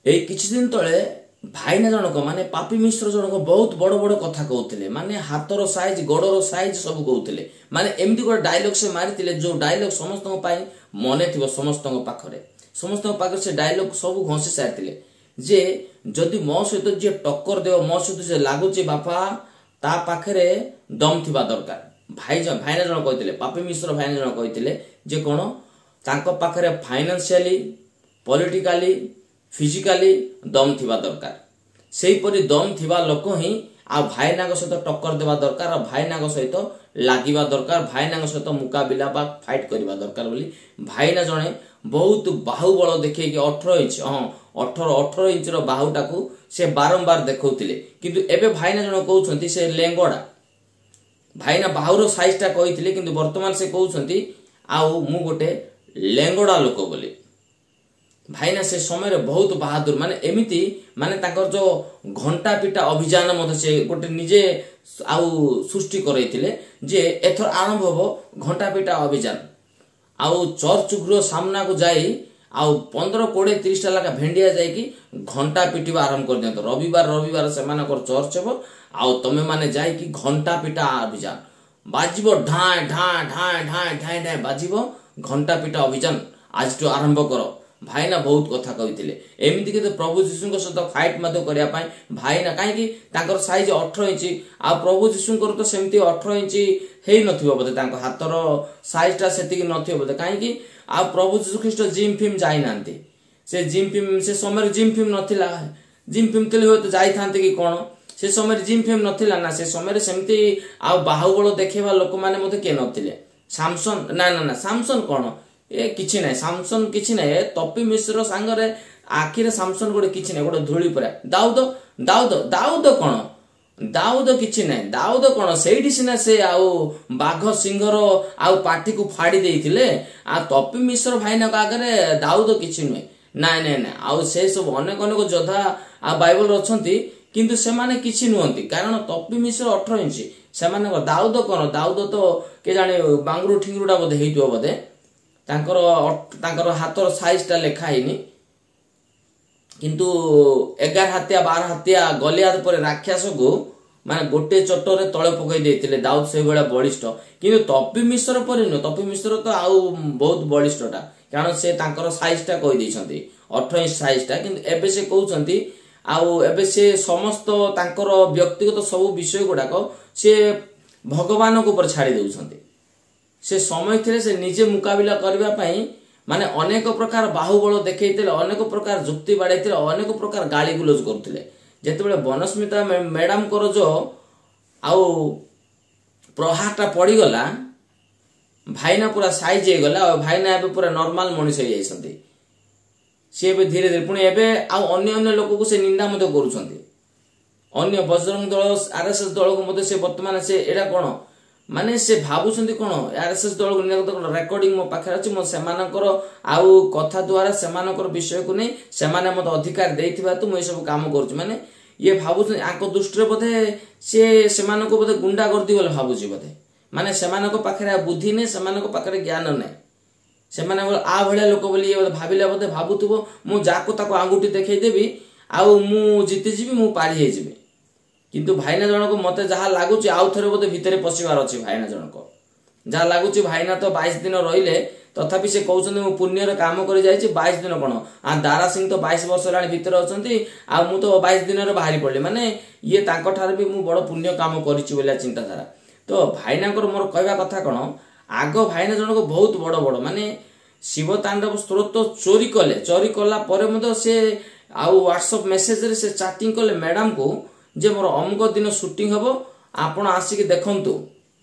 এই কিছু दिन तले भाईना जनक माने पापी मिश्र जनक बहुत बड़ बड़ कथा कहते माने हाथर साइज गोड़र साइज सब कहते माने एमती गोटे डायलॉग से मारी जो डायलॉग समस्त मन थी समस्त पाखरे समस्त पाखरे से डायलॉग सब घसी सारी जे जदि मो सहित जी टक्कर देव मो सहित जे लगुच बापा ता पाखरे दम थिबा दरकार भाईना जन कहते पापी मिश्र भाईना जन कहते जे कौन तांको पाखरे फाइनेंशियली पॉलिटिकली फिजिकली दम थिबा दरकार सेहीपरि दम थिबा लोक ही आ भाईना सहित टक्कर देवा दरकार आ भाईना सहित लागिबा दरकार भाईना सहित मुकाबिला बा फाइट करबा दरकार बोली भाईना जने बहुत बाहुबल देखिए कि 18 इंच हाँ 18 इंच बाहुटा को से बारंबार देखौतिले किंतु एबे भाईना जन कहउछंती से लेंगड़ा भाईना बाहुर साइज टा कहिथिले किंतु वर्तमान से कहउछंती आउ मु गोटे लेंगड़ा लोक बोली भाईना से समय बहुत बहादुर माने एमिति माने ताकर जो घंटा पिटा अभियान मते से गोटे निजे आउ सृष्टि करैथिले जे एथर आरंभ हो घंटा पिटा अभियान आउ चर्च गृह सामना को जाई आउ 15 20 30 टा लगा भेंडिया जाई कि घंटा पिटिबा आरंभ कर दियंत रविवार से मानकर चर्च हो आउ तमे माने जाई कि घंटा पिटा अभियान बाजिबो ढाय ढाय ढाय ढाय ढाय ढाय बाजिबो घंटा पिटा अभियान आज तो आरंभ करो भाईना बहुत कथा कहते एमती के प्रभु जीशु सहित फाइट करने भाईना कहीं साइज 18 इंच आ प्रभु जीशु तो सेमती 18 इंच है बोधे हाथर साइज टा से बोधे कहीं आ प्रभु जीशु ख्रीष्ट जिम फिम जाई नांती से जिम फिम से समय जिम फिम नथिला जिम फिम तेल हो तो जाई थांते कि कौन से समय जिम फिम नथिला ना से समय सेमती आ बाहुबल देखेवा लोक माने मते के नथिले सैमसन ना ना ना सैमसन कौन ए किछि नै सैमसन किछि नै तपी मिश्र सांगरे आखिरे सैमसन गोटे किछि नै गोटे धूली परा दाऊद दाऊद दाऊद कोन दाऊद किछि नै दाऊद कोन सेठी सिना से आउ बाघ सिंहर आउ पाठी को फाड़ी देइथिले आ तपी मिश्र भाईना आगरे दाऊद किछि नै नाय नाय नाय आउ से सब अनेक अनेक जोधा आ बाइबल रछंती किंतु से माने किछि नुहंती कारण तपी मिश्र 18 इंच से माने दाऊद कोन दाऊद तो के जाने बांगरू ठिंगरुडा बोधे हेइतो बोधे तांकर हाथर साइज टा लेखा हैनी किंतु 11 हाथिया 12 हाथिया गलियाद पर राक्षस को माने गोटे चटरे तळे पकई देथिले दाऊद से बेला बलिष्ठ किंतु तपी मिश्र पर न तपी मिश्र तो आउ बहुत बलिष्ठटा कारण से तांकर साइज टा कहि दैछंती 18 इंच साइज टा किंतु एबे से कहउछंती आउ एबे से समस्त तांकर व्यक्तिगत सब विषय गुडा को से भगवान को ऊपर छाड़ी देउछंती से समय थे से निजे मुकाबिला करबा पई माने अनेक प्रकार बाहुबल देखैतिले अनेक प्रकार जुक्ति बाड़ैतिले अनेक प्रकार गाली गुलोज करथिले जेतेबेले बनस्मिता मैडम कर जो आउ प्रहारटा पड़ी गला भाईना पूरा साइज हे गला और भाईना एबे पूरा नॉर्मल मनुष्य हे जाइसंती से एबे धीरे धीरे पुणी एबे आउ अन्य अन्य लोक को से निंदा मते करूछंती अन्य बजरंग दल आरएसएस दल को मते से वर्तमान से एडा कोन माने से भाबुछंती कोन आरएसएस दल को निगत कोन रेकॉर्डिंग मो पाखे अछि मो सेमानकर आउ कथा द्वारा सेमानकर विषय को नै सेमाने मते अधिकार देइथिबा तो मो सब काम करछ माने ये भाबुछन आको दृष्टि बोधे से सेमानको बोधे गुंडा करदी बोले भाबुछि बोधे माने सेमानको पाखे बुद्धि नै सेमानको पाखे ज्ञान नै सेमाने आ भले लोक बोली ये भाबिले बोधे भाबुथबो मु जाको ताको आंगुठी देखै देबी आउ मु जीति जिबी मु पारी हे जिबी किंतु भाईना जनक मते जहा लागुची आउ थरे बोधे भितरे पसिबार अछि भाईना जनक जहा लागुची भाईना तो 22 दिन रहिले तथापि से कहउछन मु पुण्य रे काम करि जायछि 22 दिन कोन आ दारा सिंह तो 22 वर्ष लाणी भितरे अछंती आ मु तो 22 दिन रे बाहरी पड़ले माने ये तांको ठार भी मु बड़ पुण्य काम करिछि बोला चिंताधारा तो भाईनाकर मोर कहबा कथा कोन आगो भाईना जनक बहुत बड़ बड़ माने शिव तांडव स्त्रोत चोरी कला परे मते से आउ व्हाट्सएप मेसेज रे से चैटिंग कले मैडम को जे मोर अमुक दिन शूटिंग हबो आपण आसी के देखंतु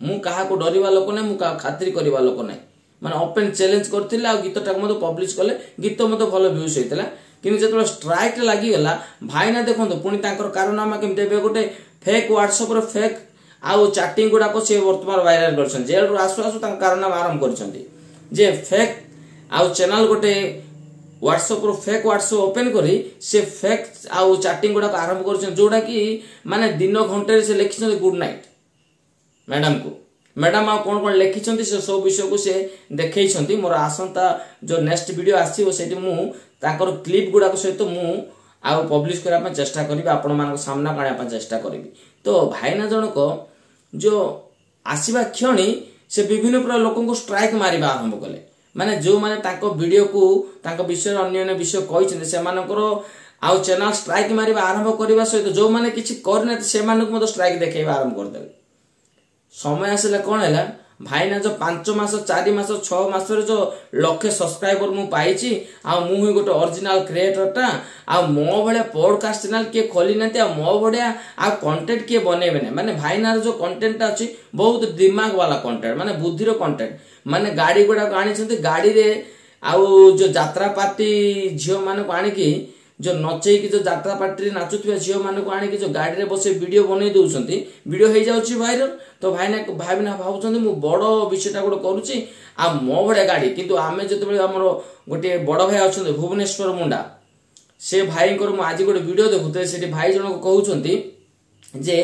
मु काहा को डरिवा लोक नै मु खातिर करबा लोक नै माने ओपन चैलेंज करथिला आ गीत टाक मते पब्लिश कले गीत मते भलो व्यूज होइतला किन जेतलो स्ट्राइक लागि गेला भाईना देखंतु पुनी तांकर कारनामा केमते बे गोटे फेक व्हाट्सएप रे फेक आउ चैटिंग गुडा को से वर्तमान वायरल करछन जेल रो आसु आसु तांकर कारनामा आरंभ करछंती जे फेक आउ चैनल गोटे व्हाट्सएप रो फेक व्हाट्सएप ओपन करी से फेक आउ चैटिंग गुडा आरंभ करछन जोडा कि माने दिन घंटे से लिखिछन गुड नाइट मैडम को मैडम आ कोन कोन लिखिछन से सब विषय को से देखैछंती मोर आसंता जो नेक्स्ट वीडियो आसीबो सेठी मु ताकर क्लिप गुडा को सहित मु आउ पब्लिश करने चेष्टा करी आपण मान सामना करने चेष्टा करी। तो भाईना जनक जो आसवा क्षणी से विभिन्न प्रकार लोक स्ट्राइक मारिबा आरंभ कले माने जो माने ताको वीडियो को ताको विषय अन्य विषय कहिसें से मानकर आउ चैनल स्ट्राइक मारिबा आरंभ करबा सहित जो माने किछि करने से मानक मत स्ट्राइक देखेबा आरंभ कर देले। समय आसले कोन हैला भाईना जो 5 मास 4 मास 6 मास रे जो लक्ष सब्सक्राइबर मु पाइछि आ मु ही गोटे ओरिजिनल क्रिएटर टा आ मो भले पॉडकास्ट चैनल के खोली नते आ मो बढिया आ कंटेंट के बनेबे ने माने भाईना जो कंटेंट अछि बहुत दिमाग वाला कंटेंट माने बुद्धि रो कंटेंट माने गाड़ी गुडा आनी छथि गाड़ी रे आ जो यात्रा पार्टी झियो माने को आनी की जो नचै की जो यात्रा पार्टी नाचुथिबा झियो माने को आनी की जो गाड़ी रे बसे वीडियो बनै दउछंती वीडियो हे जाउची वायरल। तो भाईना भाबुछंती मु बड़ विषयटा गोटे करूची आ मो बड़े गाड़ी किंतु आमे जतबे हमर गोटे बड़ भाई अछंती भुवनेश्वर मुंडा से भाई को आज गोटे वीडियो देखुते से भाई जन कहउछंती जे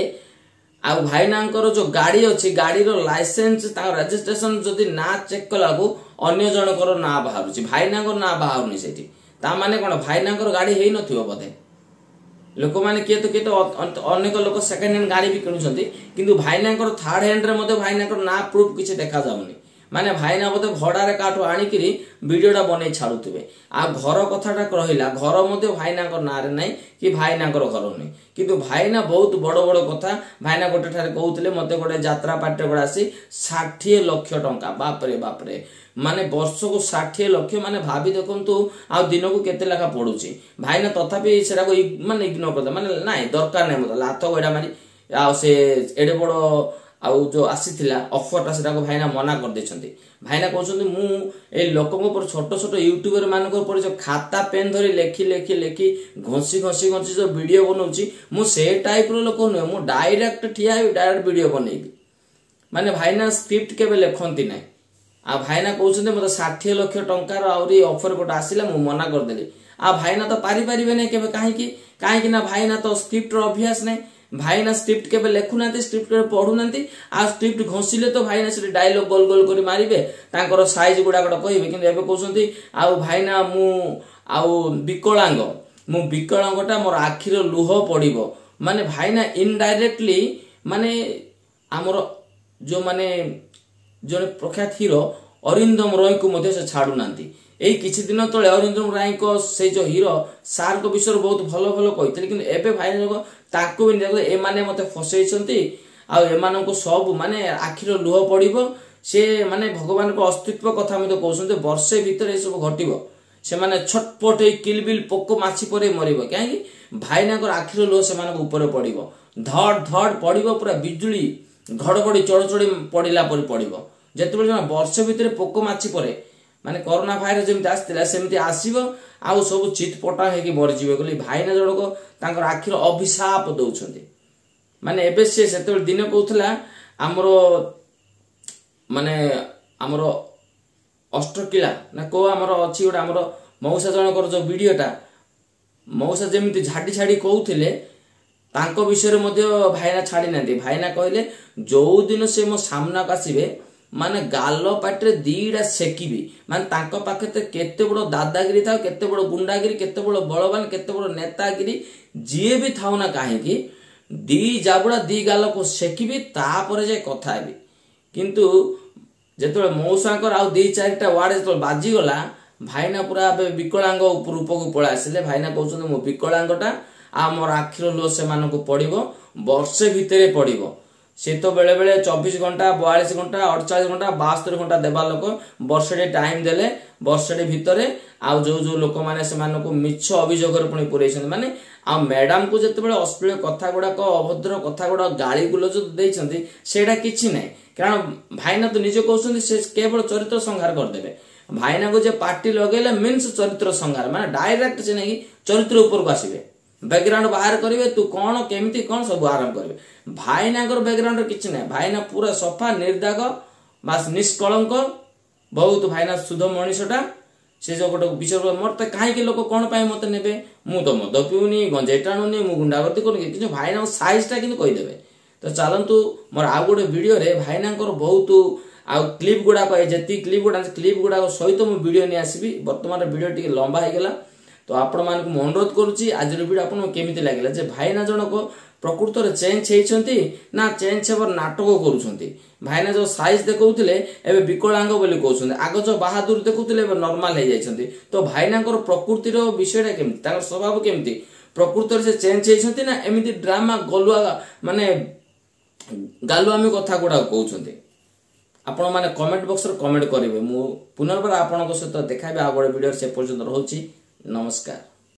आ भाईनांकर जो गाड़ी अच्छी गाड़ी रो लाइसेंस रजिस्ट्रेशन जदि ना चेक कलागु अन्य जनकर ना बाहरुची भाईनांकर ना बाहरुनी सेठी ता माने कोन भाईनांकर गाड़ी हेई नथिबो बोधे लोक माने किए तो अनेक लोक सेकेंड हैंड गाड़ी भी किनुछंती किंतु भाईनांकर थर्ड हैंड रे मते भाईनांकर ना प्रूफ किछि देखा जाउनी माने भाईना बोधे भड़ा रे काठो आनी करी वीडियोटा बनै छाडुथिबे आ घर कथाटा कहला घर मते भाईनांकर ना रे नै कि भाईनांकर घर नै किंतु भाईना बहुत बड़ बड़ कथा भाईना गोटे ठारे कहउतले मते गोटे यात्रा पार्टी गोडा आसी 60 लाख टंका बाप रे माने वर्ष को 60 लाख माने भाभी देखंतु आ दिन को केते लाखा पडुची भाईना तथापि सेरा को माने इग्नोर करदे माने नाही दरकार नै मते लाथ गोडा मारी आ से एडे बड़ आउ जो आसीथिला ऑफरटा सेटा को भाईना मना कर देछंती। भाईना कहउछंती मु ए लोकक पर छोट छोट यूट्यूबर मानक पर जो खाता पेन धरी लेखी घोसी जो वीडियो बनौची मु से टाइप रो लोक न मु डायरेक्ट ठिया डायरेक्ट वीडियो बनेबी माने भाईना स्क्रिप्ट केबे लेखंती नै आ भाईना कहउछंती मते 60 लाख टंका रो आउरी ऑफर गोटा आसीला मु मना कर देली आ भाईना तो पारी परिबे नै केबे काहे ना भाईना तो स्क्रिप्ट रो अभ्यास नै भाईना स्क्रिप्ट केबे लेखुना स्क्रिप्ट पढ़ुना आ स्क्रिप्ट घोषिले तो भाईना से डायलॉग गोल गोल करी मारिबे तांकर साइज गुडा गड कहिबे किंतु एबे कहउछंती आ भाईना मु आ विकलांगटा मोर आखिर लुह पड़िबो माने भाईना इनडायरेक्टली माने हमर जो माने जने प्रख्यात हीरो अरिंदम रॉय को मध्य से छाडू नांती एई किछि दिन तळे अरिंदम राय को से जो हीरो सार को विषय बहुत भलो भलो कहितले किंतु एबे भाईना जो ताको भी देखो ए माने मते फसैछंती आ ए मानन को सब माने आखिर लुह पड़िबो से माने भगवान को अस्तित्व कथा मते कहउछंती वर्षे भीतर ए सब घटिबो से माने छटपट ए किलबिल पोको माछी परे मरिबो काहे भाईना को आखिर लुह से माने ऊपर पड़िबो धड़ धड़ पड़िबो पूरा बिजुली घड़घड़ी चढ़चढ़ी पड़िला पर पड़िबो जेतेबेले वर्ष भीतर पोको माछी परे माने कोरोना भाइरस जेमति आस्तिला सेमति आसीबो आउ सब चितपटा हेकी मरि जिवे बोली भाईना जणको तांकर आखिर अभिशाप दउछंती माने एबे से सेतेबेले दिन कहउथला हमरो माने हमरो अष्टकिला ना को हमरो अछि गोटा हमरो मौसा जणकर जो वीडियोटा मौसा जेमति झाडी झाडी कहउथिले तांको विषय रे मध्ये भाईना छाडी नांती भाईना कहले जो दिन से मो सामना कासिबे माने गालो पाटरे दीडा सेकिबी माने तांको पाखे ते केते बडो दादागिरी था केते बडो गुंडागिरी केते बडो बळवान केते बडो नेतागिरी जिए भी थाउ ना काहे की दी जाबुडा दी गालो को सेकिबी तापर जे कथा हेबी किंतु जेतबे मौसाकर आ दी चारटा वार्ड जेतबे बाजी गला भाईना पूरा विकलांग रूप को पळा आसिले भाईना कहउछन मो विकलांगटा आ मोर आखिर लो से मानको पडिबो वर्षे भीतरे पडिबो से तो बेले बेले 24 घंटा 42 घंटा 48 घंटा 72 घंटा देबा लोक वर्षे टाइम देले वर्षे भीतरे आ जो जो लोक माने से मानको मिछ अभियोग रे पुनी पुरैछन माने आ मैडम को जते बेले अश्लील कथा गुडा को अभद्र कथा गुडा गाली गुलो जो देइछंती सेडा किछि नै कारण भाईना तो निजे कहउछंती से केवल चरित्र संहार कर देबे भाईना को जे पार्टी लगेले मींस चरित्र संहार माने डायरेक्ट से नै चरित्र ऊपर को आसीबे बैकग्राउंड बाहर करिवे तू कोन केमिति कोन सब आरंभ करिवे भाईनागर बैकग्राउंड किछि नै भाईना पूरा सफा निर्दाग बास निष्कलंक बहुत भाईना शुद्ध मनीषटा से जो गोटे विषय मत काहे के लोक कोन पाए मते नेबे मु तो मद पिउनी गंजे टाणुनी मु गुंडागर्दी करूनी किछु भाईना साइज टा किनु कहि देबे तो चलंतु मोर आ गोटे वीडियो रे भाईनाकर बहुत आ क्लिप गुडा को जेति क्लिप गुडा को सहित मु वीडियो नि आसीबी वर्तमान वीडियो टिके लंबा हे गेला तो आपण मानक मु अनुरोध करूची आज वीडियो आपन केमिति लागिला जे भाईना जनक प्रकृत रे चेंज हेइछंती ना चेंज हेबर नाटक करूछंती भाईना जो साइज देखौथिले एबे विकलांग बोली कहउछंती आगो जो बहादुर देखौथिले एबे नॉर्मल हे जाइछंती तो भाईनाकर प्रकृति रो विषयटा केमिति ताकर स्वभाव केमिति प्रकृत रे चेंज हेइछंती ना एमिति ड्रामा गलुआ माने गालुआमी कथा गुडा कहउछंती आपण माने कमेंट बॉक्स रे कमेंट करिवे मु पुनर्बार आपनक सहित देखाबे आ बड वीडियो से पर्यंत रहउची नमस्कार।